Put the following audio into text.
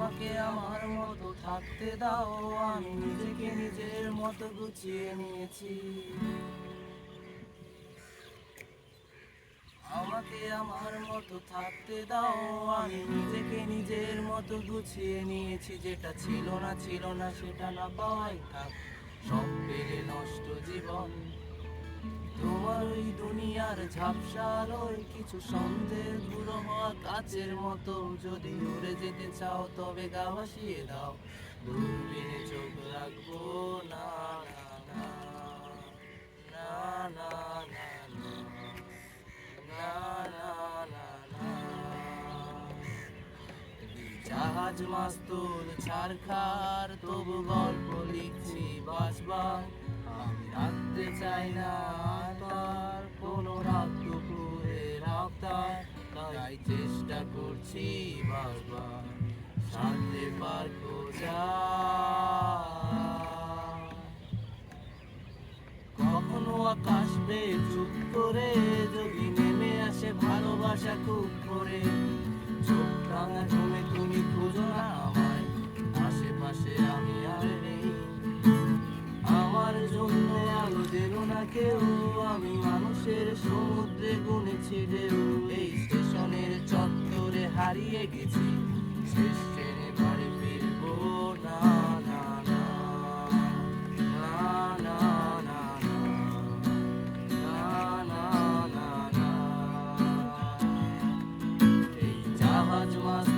আমাকে আমার মতো থাকতে দাও, আমি নিজেকে নিজের মতো গুছিয়ে নিয়েছি। আমাকে আমার মতো থাকতে দাও, আমি নিজেকে নিজের মতো গুছিয়ে নিয়েছি। যেটা ছিল না সেটা না পাওয়াই থাক, সব পেরে নষ্ট জীবন। তোমার ওই দুনিয়ার ঝাপসা আলোয় কিছু সন্দেহ গুঁড়ো হওয়া কাচের মতো। যদি উড়ে যেতে চাও তবে গা ভাসিয়ে দাও, দূরবীনে চোখ রাখবো না। না না না না না না না না না। জাহাজ মাস্তুল ছারখার, তবু গল্প লিখছি বাসবার। আমি রাখতে চাই না তার কোনো রাত দুপুরের আবদার, তাই চেষ্টা করছি বারবার সাথে পার খোঁজা। কখনো আকাশ বেয়ে চুপ করে যদি নেমে আসে ভালোবাসা খুব করে, চোখ রাঙা জমে তুমি খুঁজো না আমায়, আশেপাশে আমি আর নেই। আমার জন্য আলো দিলো না কেউ, আমি মানুষের সমুদ্রে গুনেছি ঢেউ। এই স্টেশনের চত্বরে হারিয়ে গেছি, শেষ ট্রেনে বাড়ি ফিরবো না। না না না না না না না। এই জাহাজ মাছ